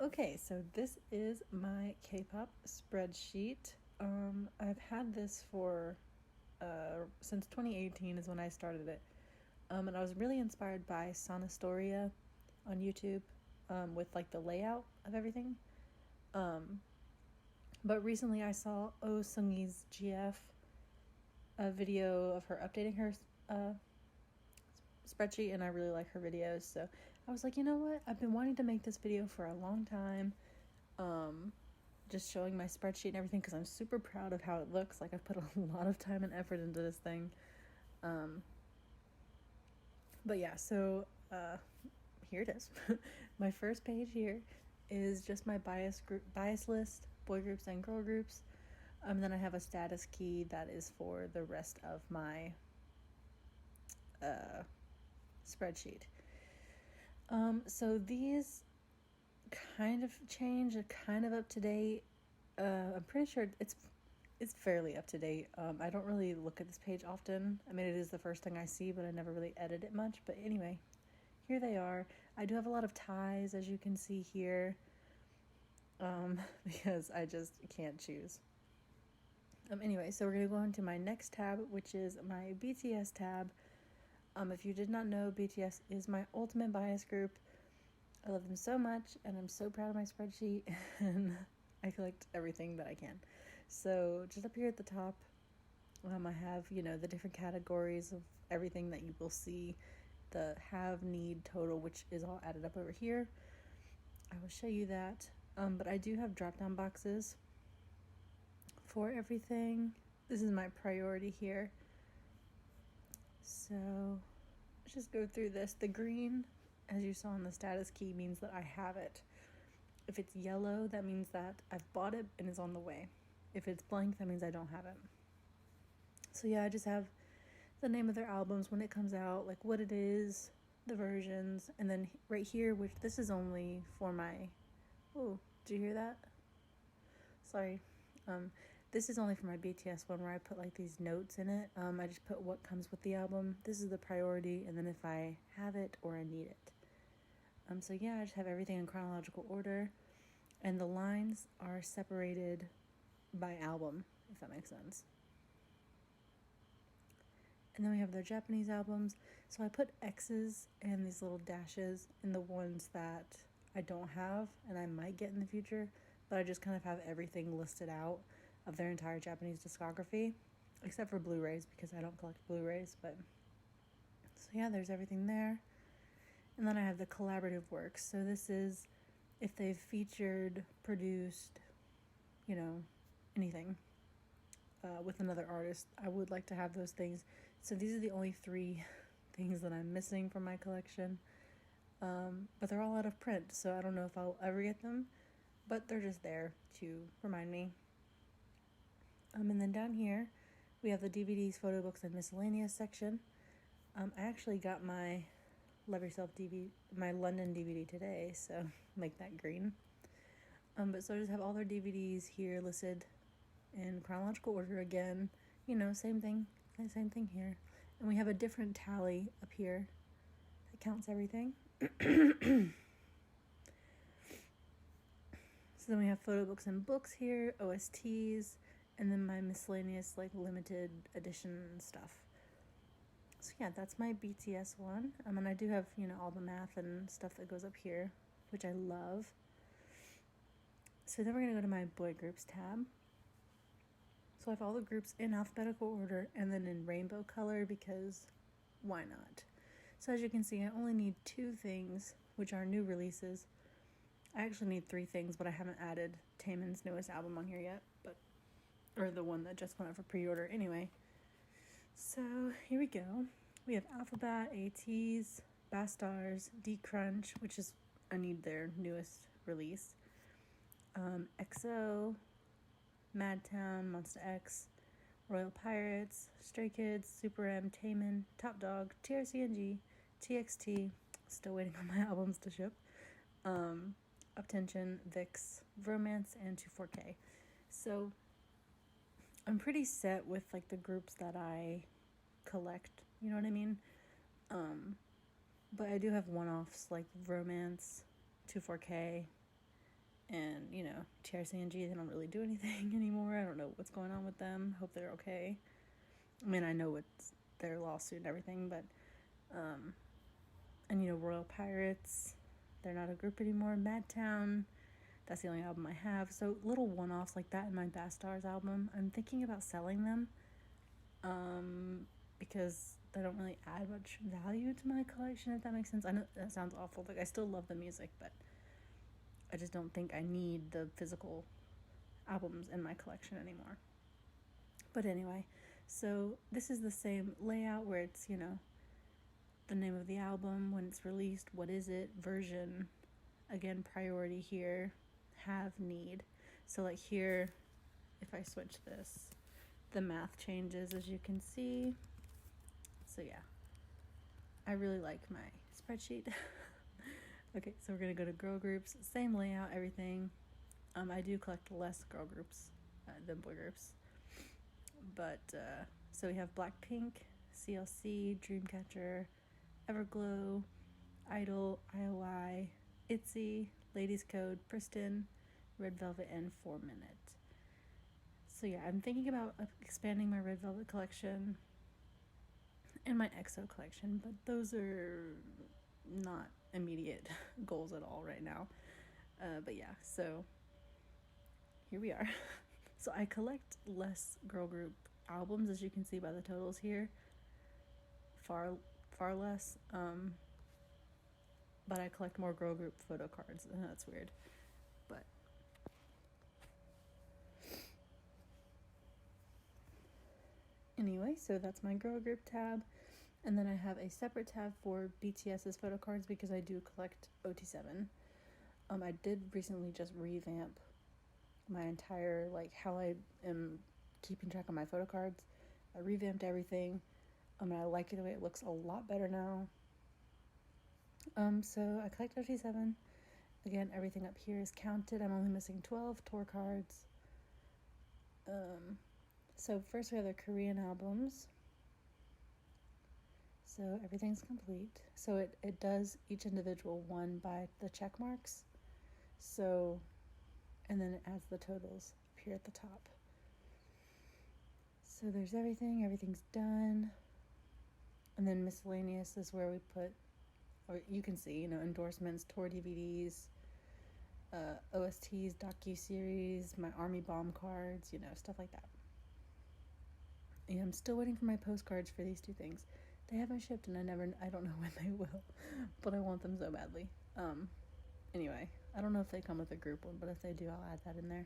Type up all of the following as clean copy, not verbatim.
Okay, so this is my Kpop spreadsheet. I've had this for since 2018 is when I started it. And I was really inspired by Sonastoria on YouTube, with like the layout of everything. But recently I saw Oh Seunggi's GF, a video of her updating her spreadsheet, and I really like her videos. So I was like, you know what? I've been wanting to make this video for a long time. Just showing my spreadsheet and everything because I'm super proud of how it looks. Like, I've put a lot of time and effort into this thing. But yeah, so here it is. My first page here is just my bias list, boy groups and girl groups. Then I have a status key that is for the rest of my spreadsheet. So these kind of change, kind of up to date. I'm pretty sure it's fairly up to date. I don't really look at this page often. I mean, it is the first thing I see, but I never really edit it much. But anyway, here they are. I do have a lot of ties, as you can see here, because I just can't choose. Anyway, so we're going to go into my next tab, which is my BTS tab. If you did not know, BTS is my ultimate bias group. I love them so much, and I'm so proud of my spreadsheet, and I collect everything that I can. So just up here at the top, I have, the different categories of everything that you will see, the have, need, total, which is all added up over here. I will show you that. But I do have drop-down boxes for everything. This is my priority here. So let's just go through this. The green, as you saw in the status key, means that I have it. If it's yellow, that means that I've bought it and it's on the way. If it's blank, that means I don't have it. So yeah, I just have the name of their albums when it comes out, like what it is, the versions, and then right here, which this is only for my... Oh, did you hear that? Sorry. This is only for my BTS one where I put like these notes in it. I just put what comes with the album. This is the priority, and then if I have it or I need it. So yeah, I just have everything in chronological order, and the lines are separated by album, if that makes sense. And then we have their Japanese albums. So I put X's and these little dashes in the ones that I don't have and I might get in the future, but I just kind of have everything listed out of their entire Japanese discography, except for Blu-rays because I don't collect Blu-rays. But so yeah, there's everything there. And then I have the collaborative works. So this is if they've featured, produced, anything with another artist. I would like to have those things. So these are the only 3 things that I'm missing from my collection. But they're all out of print, so I don't know if I'll ever get them. But they're just there to remind me. And then down here, we have the DVDs, photo books, and miscellaneous section. I actually got my Love Yourself DVD, my London DVD today, so make that green. But so I just have all their DVDs here listed in chronological order again. Same thing here. And we have a different tally up here that counts everything. So then we have photo books and books here, OSTs, and then my miscellaneous like limited edition stuff. So yeah, that's my BTS one. And I do have, all the math and stuff that goes up here, which I love. So then we're going to go to my boy groups tab. So I have all the groups in alphabetical order and then in rainbow color because why not? So as you can see, I only need 2 things, which are new releases. I actually need 3 things, but I haven't added Taemin's newest album on here yet, or the one that just went out for pre-order anyway. So here we go. We have Alphabet, ATEEZ, Bastars, D-Crunch, which is, I need their newest release, EXO, Madtown, Monsta X, Royal Pirates, Stray Kids, Super M, Taemin, Top Dog, TRCNG, TXT, still waiting on my albums to ship, Uptension, VIX, Romance, and 24K. So I'm pretty set with like the groups that I collect, you know what I mean? But I do have one-offs like Romance, 24K, TRC and G, they don't really do anything anymore. I don't know what's going on with them. Hope they're okay. I mean, I know it's their lawsuit and everything, but, and Royal Pirates, they're not a group anymore. Madtown, that's the only album I have. So little one-offs like that in my Bastars album. I'm thinking about selling them, because they don't really add much value to my collection, if that makes sense. I know that sounds awful. Like, I still love the music, but I just don't think I need the physical albums in my collection anymore. But anyway, so this is the same layout where it's, the name of the album, when it's released, what is it, version, again, priority here, have, need. So like here, if I switch this, the math changes, as you can see. So yeah, I really like my spreadsheet. Okay, so we're gonna go to girl groups, same layout, everything. I do collect less girl groups than boy groups. But, so we have Blackpink, CLC, Dreamcatcher, Everglow, Idol, IOI, ITZY, Ladies Code, Pristin, Red Velvet, and 4 Minute. So yeah, I'm thinking about expanding my Red Velvet collection and my EXO collection, but those are not immediate goals at all right now. But yeah, so here we are. So I collect less girl group albums, as you can see by the totals here. Far less. But I collect more girl group photo cards, and that's weird. But anyway, so that's my girl group tab. And then I have a separate tab for BTS's photo cards because I do collect OT7. I did recently just revamp my entire, how I am keeping track of my photo cards. I revamped everything. And I like the way it looks a lot better now. So I collect OT7. Again, everything up here is counted. I'm only missing 12 tour cards. So first we have the Korean albums. So everything's complete. So it does each individual one by the check marks. So, and then it adds the totals up here at the top. So there's everything's done. And then miscellaneous is where we put, or you can see, endorsements, tour DVDs, OSTs, docu-series, my Army Bomb cards, stuff like that. And I'm still waiting for my postcards for these two things. They haven't shipped, and I don't know when they will, but I want them so badly. Anyway, I don't know if they come with a group one, but if they do, I'll add that in there.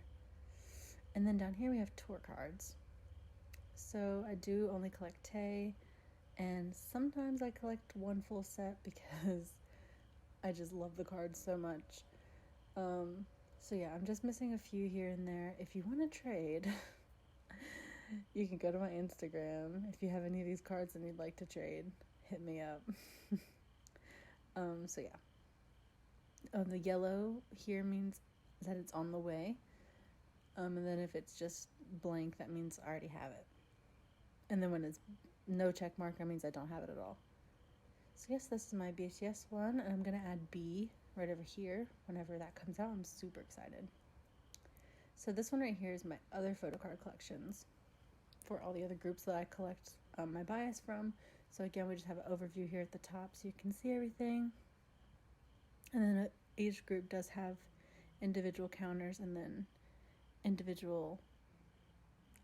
And then down here we have tour cards. So I do only collect Tae, and sometimes I collect one full set because I just love the cards so much. So yeah, I'm just missing a few here and there. If you want to trade, you can go to my Instagram. If you have any of these cards and you'd like to trade, hit me up. So yeah. The yellow here means that it's on the way. And then if it's just blank, that means I already have it. And then when it's no check mark, that means I don't have it at all. So yes, this is my BTS one, and I'm going to add B right over here whenever that comes out. I'm super excited. So this one right here is my other photo card collections for all the other groups that I collect my bias from. So again, we just have an overview here at the top so you can see everything. And then each group does have individual counters and then individual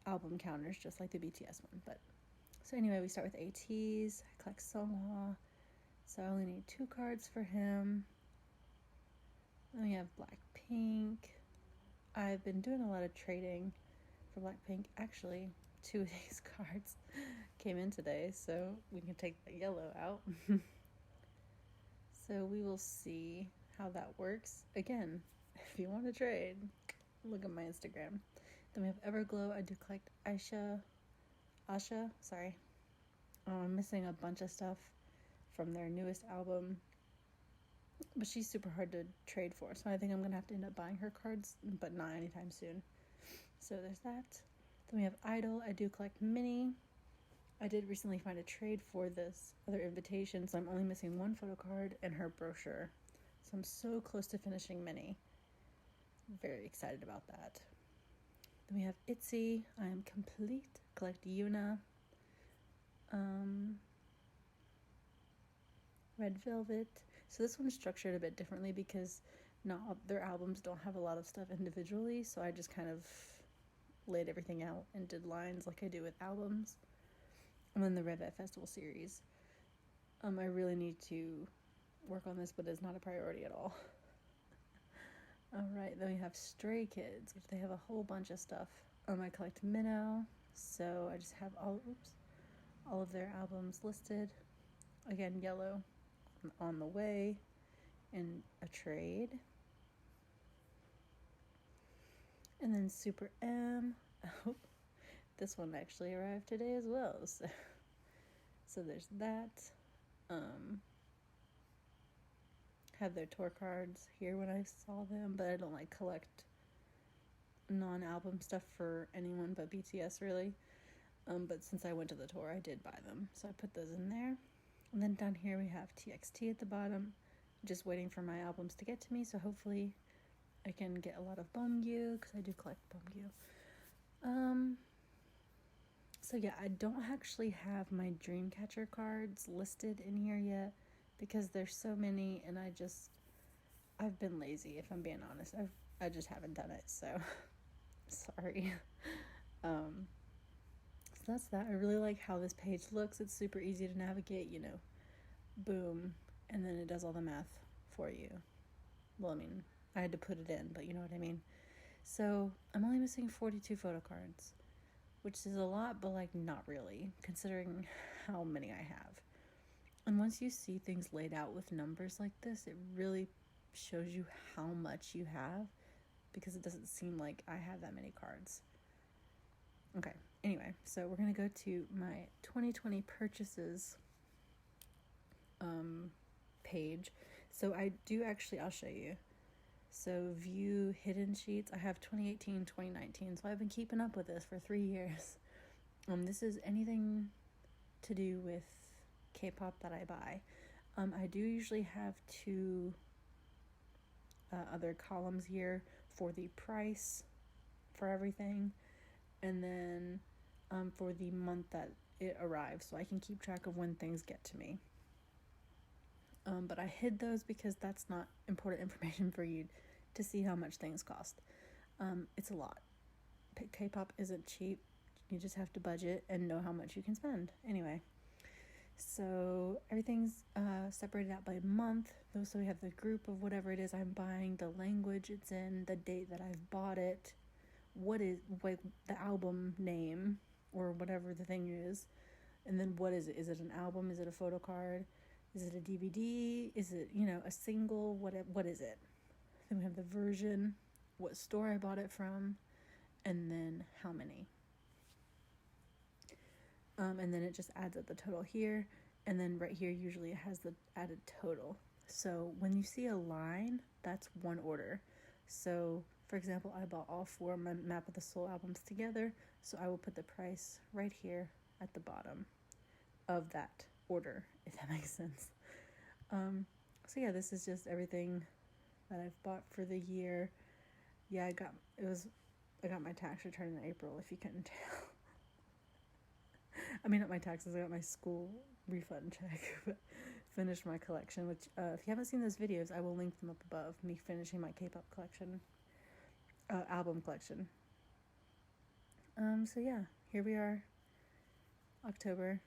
album counters, just like the BTS one. But so anyway, we start with ATEEZ. I collect Songhwa, so I only need 2 cards for him. Then we have Blackpink. I've been doing a lot of trading for Blackpink. Actually, 2 of these cards came in today, so we can take the yellow out. So we will see how that works. Again, if you want to trade, look at my Instagram. Then we have Everglow. I do collect Asha. Sorry. I'm missing a bunch of stuff from their newest album, but she's super hard to trade for, so I think I'm going to have to end up buying her cards, but not anytime soon. So there's that. Then we have Idol. I do collect Mini. I did recently find a trade for this other invitation, so I'm only missing 1 photo card and her brochure. So I'm so close to finishing Mini very excited about that. Then we have ITZY, I Am Complete, collect Yuna. Red Velvet. So this one's structured a bit differently because not all, their albums don't have a lot of stuff individually, so I just kind of laid everything out and did lines like I do with albums. And then the Red Vet Festival series. I really need to work on this, but it's not a priority at all. Alright, then we have Stray Kids, which they have a whole bunch of stuff. I collect Minnow, so I just have all of their albums listed. Again, yellow, On the Way, and a trade. And then Super M. Oh, this one actually arrived today as well. So there's that. Have their tour cards here when I saw them, but I don't like collect non-album stuff for anyone but BTS really. But since I went to the tour, I did buy them, so I put those in there. And then down here we have TXT at the bottom, just waiting for my albums to get to me, so hopefully I can get a lot of Beomgyu, because I do collect Beomgyu. So yeah, I don't actually have my Dreamcatcher cards listed in here yet, because there's so many, and I've been lazy, if I'm being honest. I just haven't done it, so sorry. So that's that. I really like how this page looks. It's super easy to navigate, boom, and then it does all the math for you. Well, I mean, I had to put it in, but you know what I mean. So I'm only missing 42 photo cards, which is a lot, but not really, considering how many I have. And once you see things laid out with numbers like this, it really shows you how much you have, because it doesn't seem like I have that many cards. Okay, anyway, so we're going to go to my 2020 purchases page. So I do actually, I'll show you. So view hidden sheets. I have 2018, 2019. So I've been keeping up with this for 3 years. This is anything to do with K-pop that I buy. I do usually have two other columns here for the price for everything, and then for the month that it arrives, so I can keep track of when things get to me. But I hid those because that's not important information for you to see how much things cost. It's a lot. K-pop isn't cheap. You just have to budget and know how much you can spend. Anyway, so everything's separated out by month. So we have the group of whatever it is I'm buying, the language it's in, the date that I've bought it, what is the album name or whatever the thing is, and then what is it? Is it an album? Is it a photo card? Is it a DVD? Is it, a single? What is it? Then we have the version, what store I bought it from, and then how many. And then it just adds up the total here, and then right here usually it has the added total. So when you see a line, that's one order. So for example, I bought all 4 Map of the Soul albums together, so I will put the price right here at the bottom of that order, if that makes sense. So yeah, this is just everything that I've bought for the year. Yeah, I got my tax return in April, if you couldn't tell. I mean, not my taxes, I got my school refund check, but finished my collection, which, if you haven't seen those videos, I will link them up above, me finishing my K-pop collection, album collection. So yeah, here we are, October.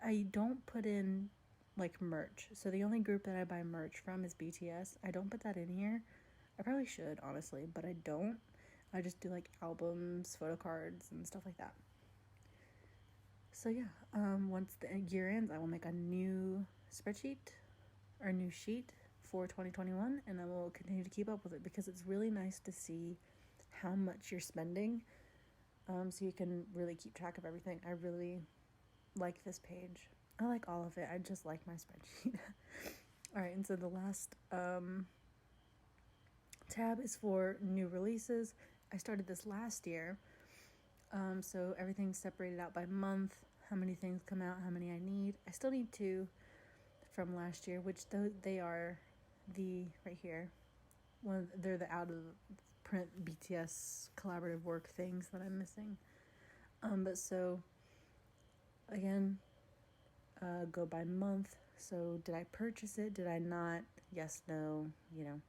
I don't put in, merch, so the only group that I buy merch from is BTS. I don't put that in here. I probably should, honestly, but I don't. I just do, albums, photo cards, and stuff like that. So yeah, once the year ends, I will make a new spreadsheet, or a new sheet for 2021, and I will continue to keep up with it, because it's really nice to see how much you're spending, so you can really keep track of everything. I really like this page. I like all of it. I just like my spreadsheet. Alright, and so the last tab is for new releases. I started this last year, so everything's separated out by month, how many things come out, how many I need. I still need 2 from last year, which they are right here, they're the out of print BTS collaborative work things that I'm missing. But so again, go by month. So did I purchase it? Did I not? Yes, no, you know,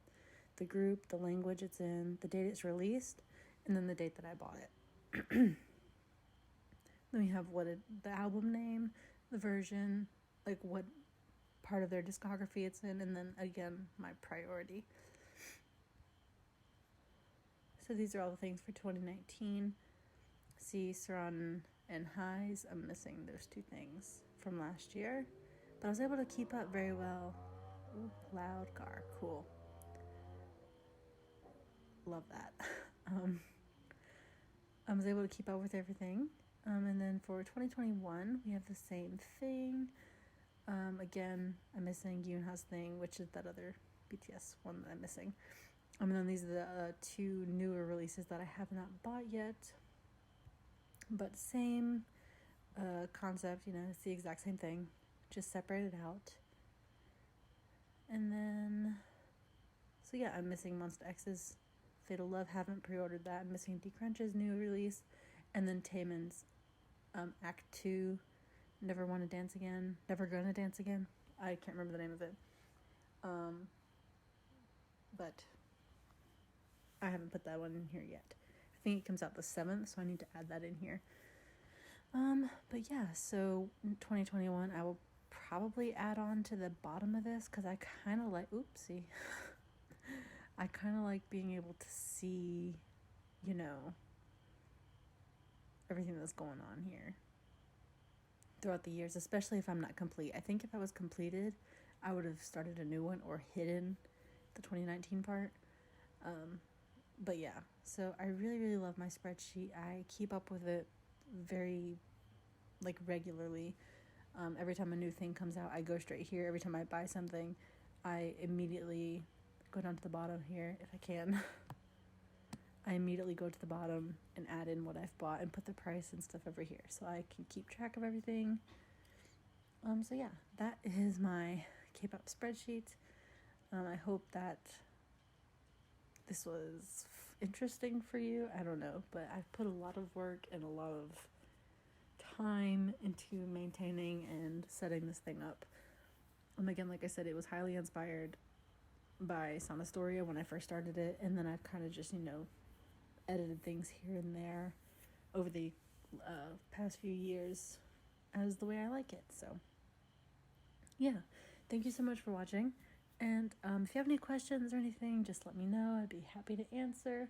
the group, the language it's in, the date it's released, and then the date that I bought it. Then we have the album name, the version, like what part of their discography it's in, and then again, my priority. So these are all the things for 2019. See, Saran and Highs, I'm missing those two things from last year, but I was able to keep up very well. Ooh, loud car, cool. Love that. I was able to keep up with everything. And then for 2021, we have the same thing. Again, I'm missing Yoonha's thing, which is that other BTS one that I'm missing. And then these are the two newer releases that I have not bought yet. But same concept, you know, it's the exact same thing, just separated out. And then, so yeah, I'm missing Monsta X's Fatal Love, haven't pre-ordered that. I'm missing D Crunch's new release, and then Taemin's Act 2, Never Wanna Dance Again, Never Gonna Dance Again. I can't remember the name of it. But I haven't put that one in here yet. I think it comes out the 7th, so I need to add that in here. But yeah, so in 2021, I will probably add on to the bottom of this, because I kind of like, oopsie, I kind of like being able to see, you know, everything that's going on here throughout the years, especially if I'm not complete. I think if I was completed, I would have started a new one or hidden the 2019 part. But yeah, so I really, really love my spreadsheet. I keep up with it very, like, regularly. Every time a new thing comes out, I go straight here. Every time I buy something, I immediately go down to the bottom here if I can. I immediately go to the bottom and add in what I've bought and put the price and stuff over here so I can keep track of everything. So yeah, that is my Kpop spreadsheet. I hope that this was interesting for you. I don't know, but I've put a lot of work and a lot of time into maintaining and setting this thing up. Again, like I said, it was highly inspired by Sonastoria when I first started it, and then I've kind of just, you know, edited things here and there over the past few years as the way I like it. So yeah, thank you so much for watching, and if you have any questions or anything, just let me know. I'd be happy to answer.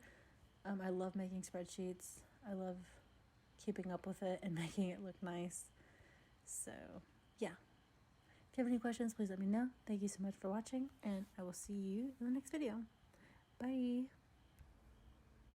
I love making spreadsheets. I love keeping up with it and making it look nice. So yeah, if you have any questions, please let me know. Thank you so much for watching, and I will see you in the next video. Bye.